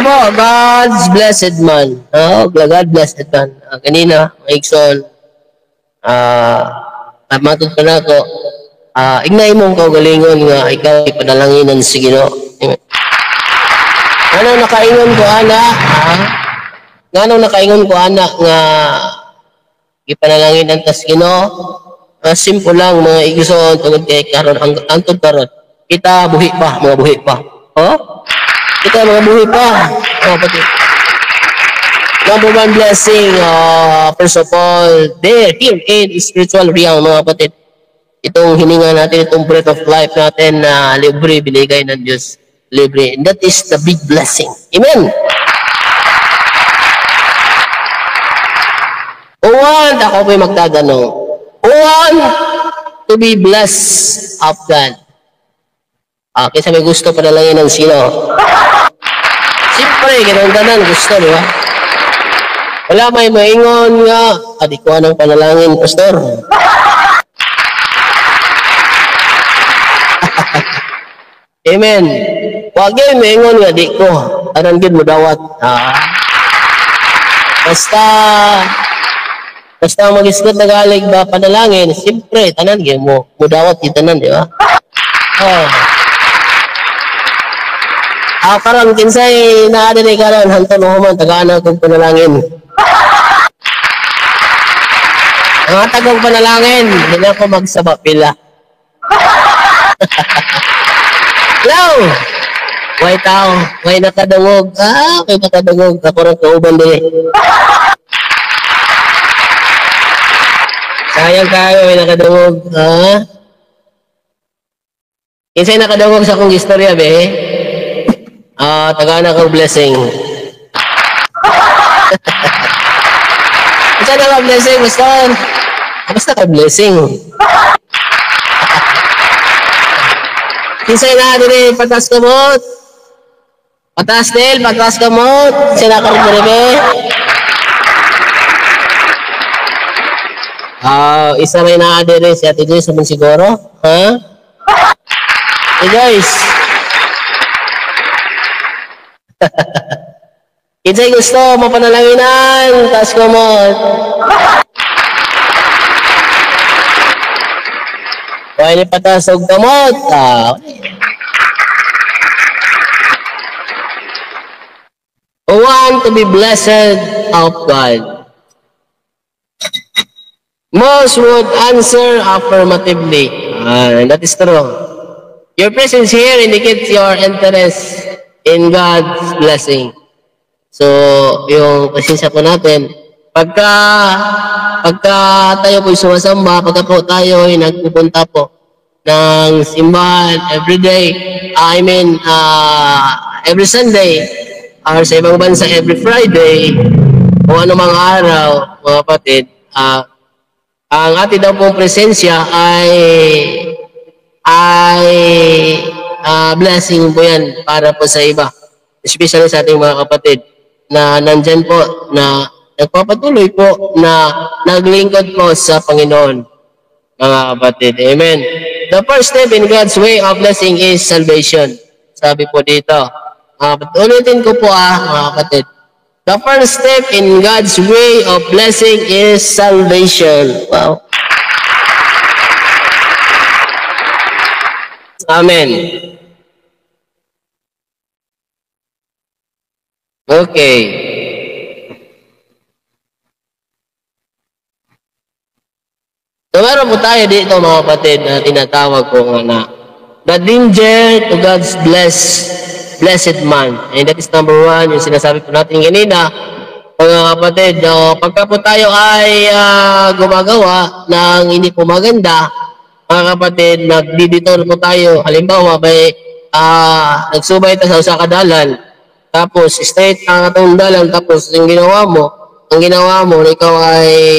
po, God's blessed man. God blessed man. Kanina, Maigson, matod pa na ako, ignay mong kaugalingon nga ikaw ipadalanginan sa Ginoo. Ano nakaingon ko anak? Ngano nakaingon ko anak nga ipanalangin tas Ginoo? Simple lang mga igsoon tungod kay karon antod karon. Kita buhi pa, mga buhi pa. Kita mga buhi pa. Pati. Number one blessing, first of all, here in spiritual realm, mga kapatid. Itong hininga natin, itong breath of life natin na libre, binigay ng Diyos. Libre. And that is the big blessing. Amen. Want, ako po'y magtatanong. Want to be blessed of God. Kaysa may gusto padalangin ng sino? Siyempre, ganun gusto, di ba? Wala may maingon nga, di ko anong panalangin, pastor. Amen. Wag yung maingon nga, di ko. Aran gid mo dawat. Basta mag-isgot na galig ba panalangin, siyempre, tanan gid mo. Mudawat yung tanan, di ba? Karon kinsay naada ni karon hanton human tagaan kog panalangin. Ang tagong panalangin, hindi ako magsaba pila. Hello! Way tao, way nakadungog. May nakadungog. Ako rin kauban din. Sayang kayo, may nakadungog. Kinsay nakadungog sa akong istorya, be? Tagaan ako blessing. Kinsay na ka blessing, pastor? Basta ka blessing. Kinsay na din patas kamot. Patas del, patas kamot. Sina ka rin isa rin na din si Ate Joyce naman siguro. Ate Joyce. Kinsay gusto mapanalanginan, patas kamot. Kaya ni patas og kamot. Want to be blessed of God. Most would answer affirmatively. That is true. Your presence here indicates your interest in God's blessing. So, yung presensya po natin, pagka tayo po'y sumasamba, pagka po tayo ay nagpupunta po ng simbahan every day, every Sunday, or sa ibang bansa every Friday, o anumang araw, mga kapatid, ang ating daw pong presensya ay blessing po yan para po sa iba. Especially sa ating mga kapatid na nandyan po, na nagpapatuloy po na naglingkod po sa Panginoon, mga kapatid. Amen. The first step in God's way of blessing is salvation. Sabi po dito. Ulitin ko po mga kapatid. The first step in God's way of blessing is salvation. Wow. Amen. Okay. So meron po tayo dito mga kapatid na tinatawag ko na the danger to God's blessed man. And that is number one, yung sinasabi po natin kanina, mga kapatid, pagka po tayo ay gumagawa ng hindi po maganda, mga kapatid, nagdiditor po tayo, halimbawa, may nagsubay tayo sa kadalan, tapos straight ang atong dalan, tapos ang ginawa mo, na ikaw ay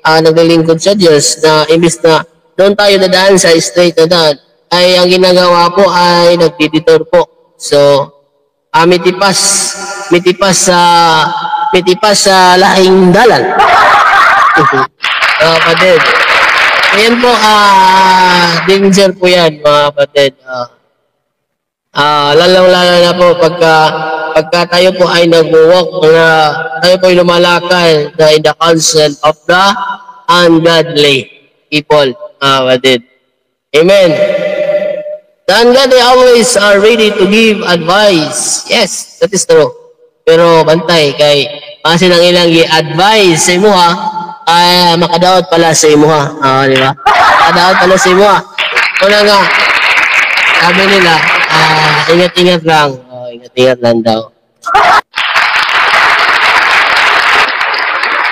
naglilingkod sa Diyos, na imbis na doon tayo dadaan sa straight na daan, ay ang ginagawa po ay nagdiditor po. So, mitipas sa lahing dalan. Kapatid. Ayan po, danger po yan, mga kapatid. Lalong-lalo na po pagka tayo po ay nag-walk na tayo po ay lumalakad na in the counsel of the ungodly people. Kapatid. Amen. The ungodly always are ready to give advice. Yes, that is true. Pero bantay kay kasi nang ilang i-advise sa imo ay makadaot pala sa imo di ba? Makadaot pala sa imo Una nga, sabi nila, ingat-ingat lang. Ingat-ingat lang daw.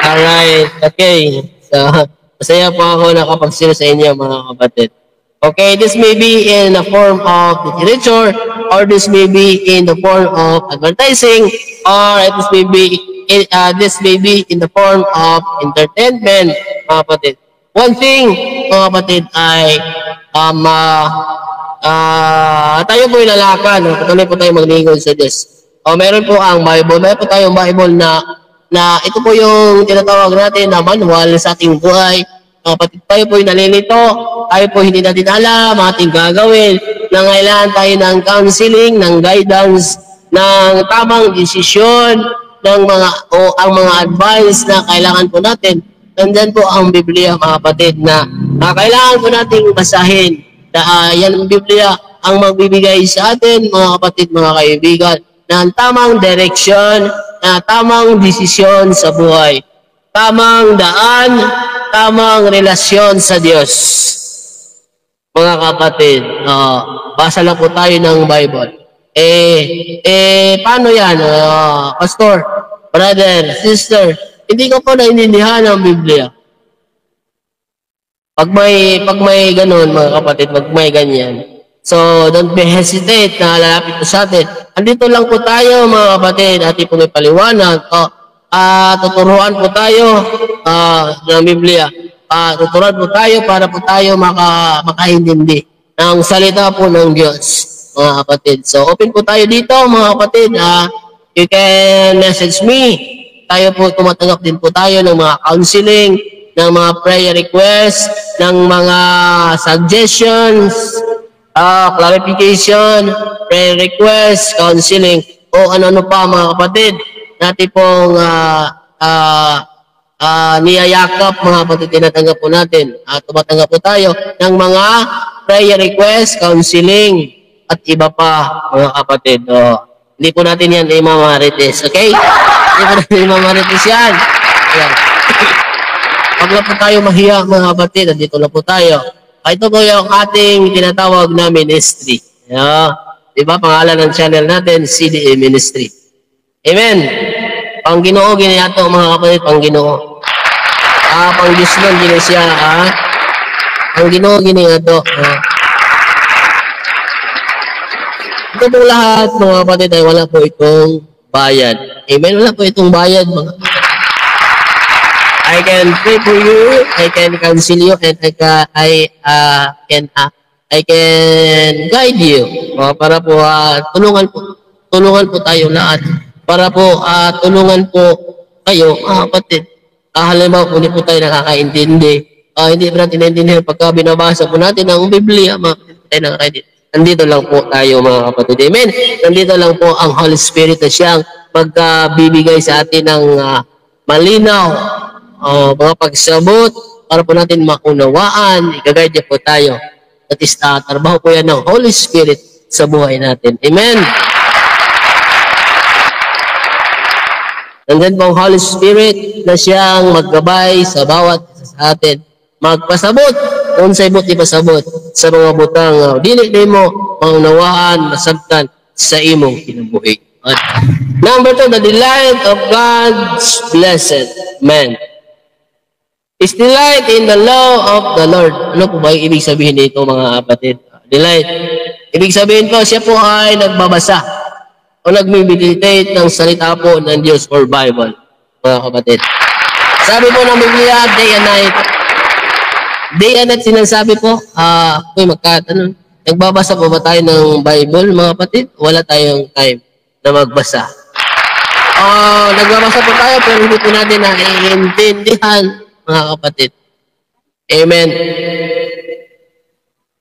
Alright, okay. So, masaya po ako nakapag-share sa inyo mga kapatid. Okay, this may be in the form of literature, or this may be in the form of advertising, or this may be in the form of entertainment, mga kapatid. One thing, mga kapatid, ay tayo po ilalakad, patuloy po tayo maglingkod sa Diyos. Meron po ang Bible, meron po tayong Bible na ito po yung tinatawag natin na manual sa ating buhay. Kapatid, tayo po yung nalilito, tayo po hindi natin alam ating gagawin, nangailangan tayo ng counseling, ng guidance, ng tamang desisyon, ng ang mga advice na kailangan po natin. Nandyan po ang Biblia, mga kapatid, na kailangan po nating basahin. Yan ang Biblia ang magbibigay sa atin, mga kapatid, mga kaibigan, ng tamang direksyon, na tamang desisyon sa buhay. Tamang daan, tamang relasyon sa Diyos. Mga kapatid, basa lang po tayo ng Bible. Paano yan? Pastor, brother, sister, hindi ko po naiintindihan ang Biblia. Pag may ganun, mga kapatid, pag may ganyan, so don't be hesitate na lalapit po sa atin. Andito lang po tayo, mga kapatid, at po may paliwanag. Tuturuan po tayo ng Biblia. Tuturuan po tayo para po tayo makaintindi ng salita po ng Diyos, mga kapatid. So open po tayo dito, mga kapatid. You can message me. Tayo po, tumatanggap din po tayo ng mga counseling, ng mga prayer requests, ng mga suggestions, clarification, prayer requests, counseling, o ano-ano pa, mga kapatid. Natin pong niyayakap, mga kapatid, tinatanggap po natin. Tumatanggap po tayo ng mga prayer requests, counseling, at iba pa, mga kapatid. Hindi po natin yan imamarites, okay? Hindi po natin imamarites yan. Ayan. Pag na po tayo mahiya, mga kapatid, nandito na po tayo. Ito po yung ating tinatawag na ministry. Diba? Pangalan ng channel natin, CDA Ministry. Amen. Pangginoo, ginayato, mga kapatid, Pangginoo. Pang-Diyos nun, ginasya, Pangginoo, ginayato. Ito po lahat, mga kapatid, ay wala po itong bayad. Amen. Wala po itong bayad, mga kapatid. I can pray for you, I can counsel you, and I can guide you. Para po tulungan po tayo lahat. Para po tulungan po kayo, kapatid. Halimbawa po hindi po tayo nakakaintindi. Hindi po natin naintindihan pagka binabasa po natin ang Biblia, mga kapatid tayo nakakaintindi. Nandito lang po tayo, mga kapatid. Amen. Nandito lang po ang Holy Spirit na siyang magbibigay sa atin ng malinaw, mga pagsabot para po natin maunawaan, i-guide niya po tayo. At is trabaho po yan ng Holy Spirit sa buhay natin. Amen. Nandyan po ang Holy Spirit na siyang maggabay sa bawat isa sa atin. Magpasabot, kung sa ibot ipasabot sa mga butang dili mo maunawaan, masabtan sa imong kinabuhi. Number 2, the delight of God's blessed man. Is delight in the law of the Lord. Ano po ba yung ibig sabihin nito, mga kapatid? Delight. Ibig sabihin po, siya po ay nagbabasa o nagme-meditate ng salita po ng Diyos or Bible, mga kapatid. Sabi po ng Biblia, day and night. Day and night sinasabi po, nagbabasa po ba tayo ng Bible, mga kapatid? Wala tayong time na magbasa. Nagbabasa po tayo pero hindi po natin naiintindihan, mga kapatid. Amen.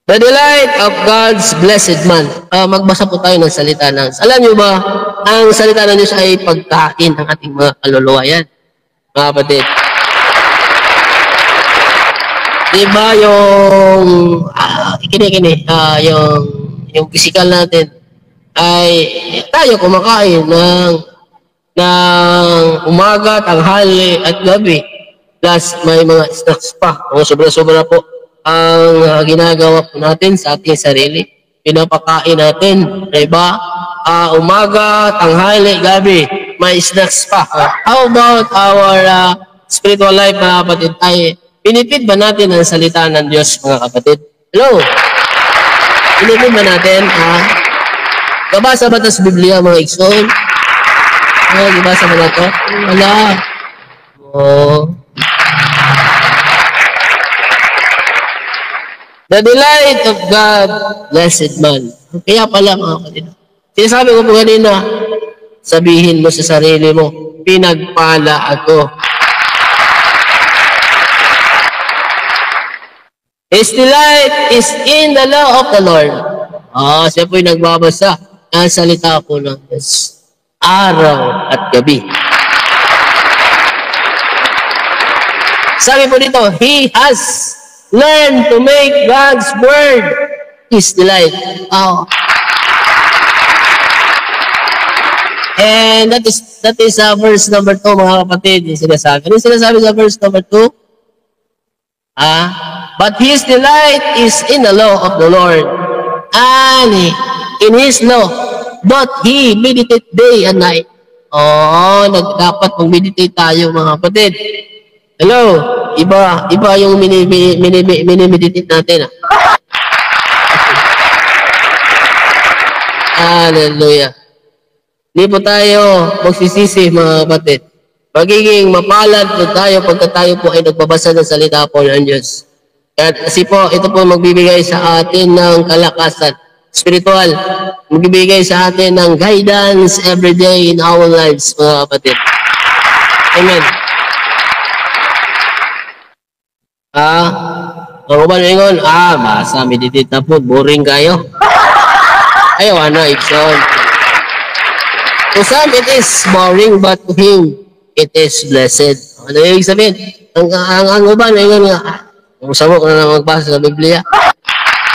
The delight of God's blessed man. Magbasa po tayo ng salita ng Diyos. Alam niyo ba, ang salita ng Diyos ay pagkain ng ating mga kaluluwa. Yan, mga kapatid. Diba yung, yung physical natin ay tayo kumakain ng umaga, tanghali, at gabi. Plus, may mga snacks pa. Mga sobra-sobra po ang ginagawa po natin sa ating sarili. Pinapakain natin, diba? Umaga, tanghali, gabi, may snacks pa. How about our spiritual life, mga kapatid? Ay, pinipid ba natin ang salita ng Diyos, mga kapatid? Hello? Pinipid ba natin? Gabasa ba ito sa Biblia, mga igsoon? Gabasa ba na ito? Wala. The delight of God, blessed man. Kaya pala, mga kapatid. Sinasabi ko po kanina, sabihin mo sa sarili mo, pinagpala ako. His delight is in the law of the Lord. Siya po'y nagbabasa ng salita po ng Diyos. Araw at gabi. Sabi po dito, he has learned to make God's word his delight. And that is verse number 2, mga kapatid. Yung sinasabi. Ano yung sinasabi sa verse number 2? But his delight is in the law of the Lord, and in his law doth he meditate day and night. Dapat mag-meditate tayo, mga kapatid. Hello? Iba yung mini-meditate natin. Hallelujah. Hindi po tayo magsisisi, mga kapatid. Magiging mapalad po tayo pagka tayo po ay nagbabasa ng salita po ng Diyos. Kasi po, ito po magbibigay sa atin ng kalakasan. Spiritual. Magbibigay sa atin ng guidance every day in our lives, mga kapatid. Amen. Ang uban ingon, basa, meditate na po, boring kayo. Ayaw, Ikson. To some, it is boring, but to him, it is blessed. Ano yung sabihin? Ang uban, ingon nga, kung sabok na lang magbasa sa Biblia,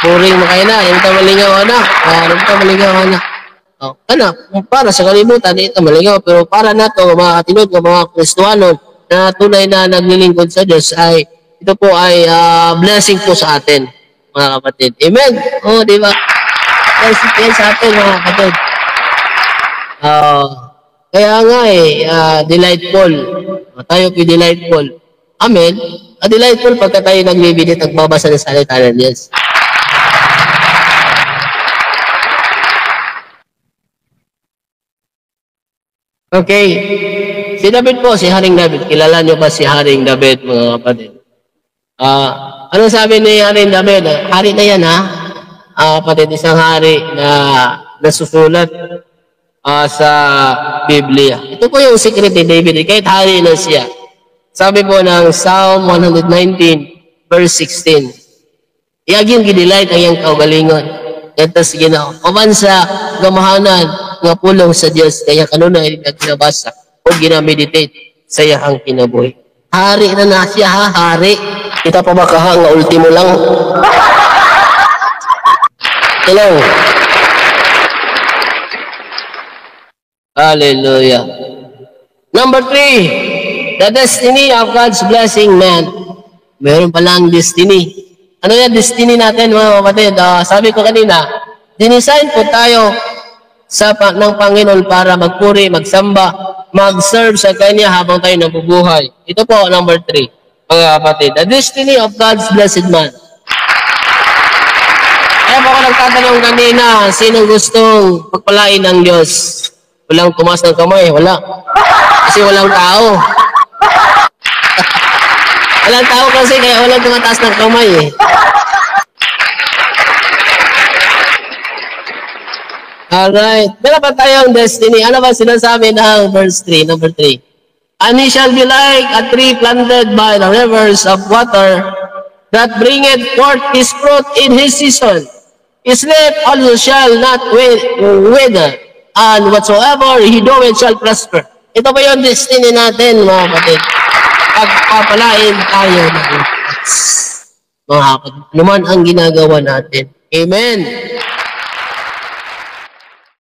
boring na kayo na, ito maligaw na. Para sa kalimutan, ito maligaw, pero para na ito, mga katinod, mga Kristuano, na tunay na naglilingkod sa Diyos, ay ito po ay blessing po sa atin, mga kapatid. Amen? Di ba? Blessing po sa atin, mga kapatid. Kaya nga delightful. Tayo po delightful. Amen? Delightful pagka tayo naglibidit at babasa ng salita ng Diyos. Okay. Si David po, si Haring David. Kilala niyo ba si Haring David, mga kapatid? Ano sabi ni Haring David? Hari na yan, kapatid, isang hari na nasusulat sa Biblia. Ito po yung secret ni David. Kahit hari na siya. Sabi po ng Psalm 119, verse 16. Iaging gidelight ang iyang kaugalingon. Gantas Ginoo. Oman sa gamahanan nga pulong sa Dios kaya kanunay naglabasa o ginameditate sa iyang kinabuhi. Hari na siya, hari. Kita pa ba nga ultimo lang? Hello. Hallelujah. Number 3, the destiny of God's blessing man. Meron palang destiny. Ano yan destiny natin, mga kapatid? Sabi ko kanina, dinisign po tayo ng Panginoon para magpuri, magsamba, mag-serve sa Kanya habang tayo nabubuhay. Ito po, number 3, mga kapatid. The destiny of God's blessed man. Kaya po ako nagtatanong kanina, sino gustong pagpalain ng Diyos? Walang tumas ng kamay, wala. Kasi walang tao. Walang tao kasi kaya walang tumataas ng kamay eh. Alright. Meron pa tayong destiny. Ano ba sinasabi ng verse 3, number 3? And he shall be like a tree planted by the rivers of water that bringeth forth his fruit in his season. His leaf also shall not wither, and whatsoever he doeth shall prosper. Ito ba yung destiny natin, mga kapatid? Pagpapalain tayo ng Diyos. Mga kapatid, naman ang ginagawa natin. Amen.